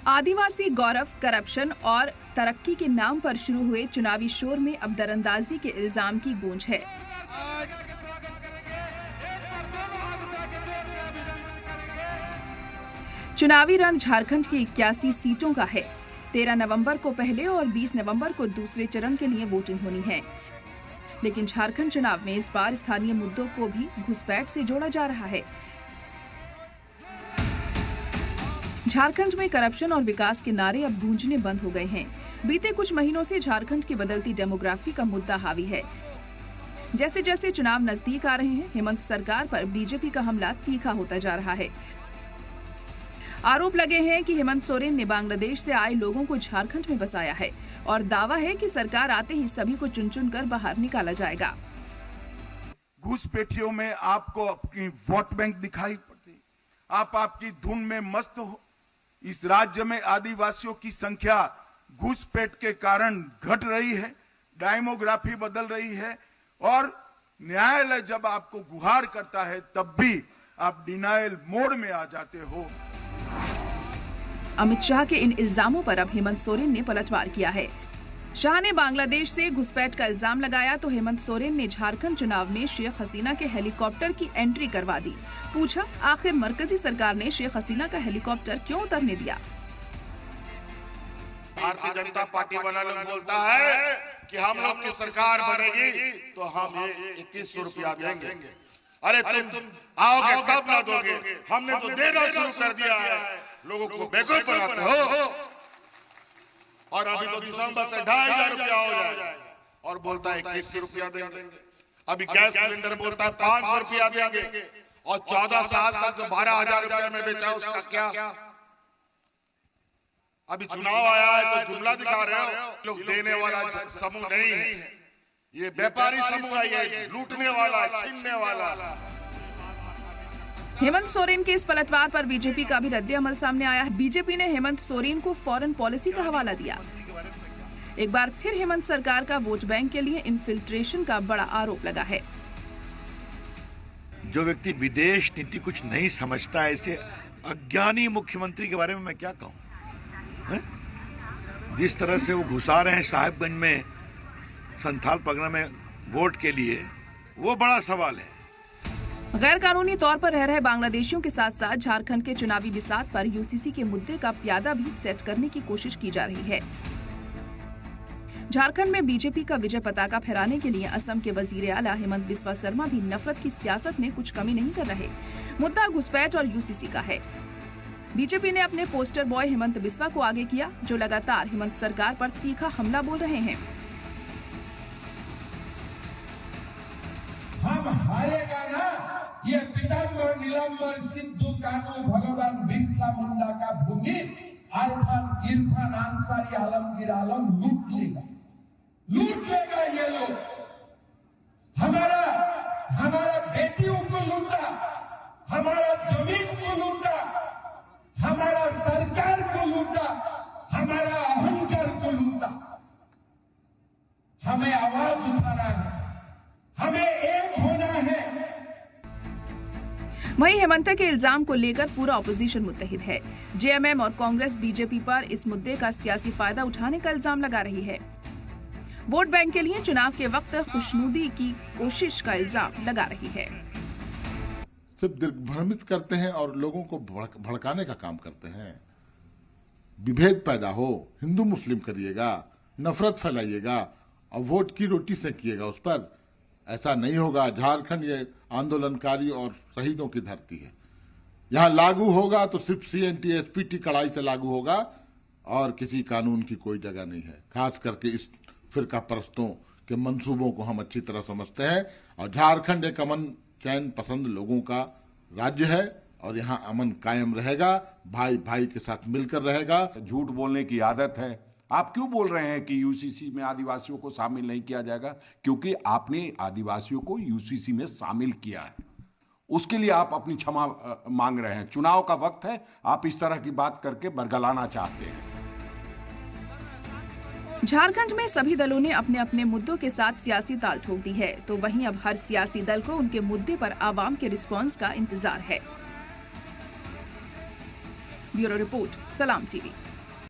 आदिवासी गौरव, corruption और तरक्की के नाम पर शुरू हुए चुनावी शोर में अब दरअंदाजी के इल्जाम की गूंज है। चुनावी रण झारखंड की 81 सीटों का है। 13 नवंबर को पहले और 20 नवंबर को दूसरे चरण के लिए वोटिंग होनी है। लेकिन झारखंड चुनाव में इस बार स्थानीय मुद्दों को भी घुसपैठ से जोड़ा जा रहा है। झारखंड में करप्शन और विकास के नारे अब गूंजने बंद हो गए हैं। बीते कुछ महीनों से झारखंड की बदलती डेमोग्राफी का मुद्दा हावी है। जैसे जैसे चुनाव नजदीक आ रहे हैं, हेमंत सरकार पर बीजेपी का हमला तीखा होता जा रहा है। आरोप लगे हैं कि हेमंत सोरेन ने बांग्लादेश से आए लोगों को झारखंड में बसाया है और दावा है कि सरकार आते ही सभी को चुन चुन कर बाहर निकाला जाएगा। घुसपैठियों में आपको अपनी वोट बैंक दिखाई पड़ती, आप आपकी धुन में मस्त हो। इस राज्य में आदिवासियों की संख्या घुसपैठ के कारण घट रही है, डेमोग्राफी बदल रही है और न्यायालय जब आपको गुहार करता है तब भी आप डिनायल मोड में आ जाते हो। अमित शाह के इन इल्जामों पर अब हेमंत सोरेन ने पलटवार किया है। शाह ने बांग्लादेश से घुसपैठ का इल्जाम लगाया तो हेमंत सोरेन ने झारखंड चुनाव में शेख हसीना के हेलीकॉप्टर की एंट्री करवा दी। पूछा, आखिर मरकजी सरकार ने शेख हसीना का हेलीकॉप्टर क्यों उतरने दिया? भारतीय जनता पार्टी वाला लोग बोलता है कि हम लोग की सरकार बनेगी तो हम ये 2100 रुपया देंगे। अरे तुम आओगे तब ना दोगे, हमने तो देना शुरू कर दिया है। लोगों को बेवकूफ बनाते हो और अभी तो दिसंबर से 2500 रुपया हो जाए और बोलता है 2100 रुपया देंगे। अभी गैस सिलेंडर बोलता है 500 रुपया देंगे और 14 साल तक जो 12000 रुपया में बेचा उसका क्या? अभी चुनाव आया है तो जुमला दिखा रहे हो। लोग देने वाला समूह नहीं है, ये व्यापारी समूह है, ये लूटने वाला, छीनने वाला। हेमंत सोरेन के इस पलटवार पर बीजेपी का भी रद्द-ए-अमल सामने आया है। बीजेपी ने हेमंत सोरेन को फॉरेन पॉलिसी का हवाला दिया। एक बार फिर हेमंत सरकार का वोट बैंक के लिए इन्फिल्ट्रेशन का बड़ा आरोप लगा है। जो व्यक्ति विदेश नीति कुछ नहीं समझता है, ऐसे अज्ञानी मुख्यमंत्री के बारे में मैं क्या कहूं? जिस तरह से वो घुसा रहे हैं साहिबगंज में संथाल परगना में वोट के लिए, वो बड़ा सवाल है। गैर कानूनी तौर पर रह रहे बांग्लादेशियों के साथ साथ झारखंड के चुनावी बिसात पर यूसीसी के मुद्दे का प्यादा भी सेट करने की कोशिश की जा रही है। झारखंड में बीजेपी का विजय पताका फहराने के लिए असम के वजीर आला हेमंत बिस्वा शर्मा भी नफरत की सियासत में कुछ कमी नहीं कर रहे। मुद्दा घुसपैठ और यूसीसी का है। बीजेपी ने अपने पोस्टर बॉय हेमंत बिस्वा को आगे किया, जो लगातार हेमंत सरकार पर तीखा हमला बोल रहे हैं। हम हारेगा ना, ये पीताम्बर नीलांबर सिद्धू कानू भगवान बिरसा मुंडा का भूमि इरफान अंसारी आलमगीर आलम लूट लेगा ये लोग। हमारा बेटियों को लूटा, हमारा जमीन को लूटा, हमारा सरकार को लूटा, हमारा अहंकार को लूटा। हमें आवाज उठाना है, हमें एक होना है। वहीं हेमंत के इल्जाम को लेकर पूरा ऑपोजिशन मुत्तहिद है। जेएमएम और कांग्रेस बीजेपी पर इस मुद्दे का सियासी फायदा उठाने का इल्जाम लगा रही है। वोट बैंक के लिए चुनाव के वक्त खुशनुदी की कोशिश का इल्जाम लगा रही है। सिर्फ दिग्भ्रमित करते हैं और लोगों को भड़काने का काम करते हैं। विभेद पैदा हो, हिंदू मुस्लिम करिएगा, नफरत फैलाइएगा और वोट की रोटी सेकिएगा उस पर। ऐसा नहीं होगा। झारखंड ये आंदोलनकारी और शहीदों की धरती है। यहाँ लागू होगा तो सिर्फ सीएनटी एसपीटी कड़ाई से लागू होगा और किसी कानून की कोई जगह नहीं है। खास करके इस फिरका परस्तों के मंसूबों को हम अच्छी तरह समझते हैं और झारखंड एक अमन चैन पसंद लोगों का राज्य है और यहाँ अमन कायम रहेगा, भाई भाई के साथ मिलकर रहेगा। झूठ बोलने की आदत है। आप क्यों बोल रहे हैं कि यूसीसी में आदिवासियों को शामिल नहीं किया जाएगा? क्योंकि आपने आदिवासियों को यूसीसी में शामिल किया है, उसके लिए आप अपनी क्षमा मांग रहे हैं। चुनाव का वक्त है, आप इस तरह की बात करके बरगलाना चाहते हैं। झारखंड में सभी दलों ने अपने अपने मुद्दों के साथ सियासी ताल ठोक दी है, तो वहीं अब हर सियासी दल को उनके मुद्दे पर आवाम के रिस्पॉन्स का इंतजार है। ब्यूरो रिपोर्ट, सलाम टीवी।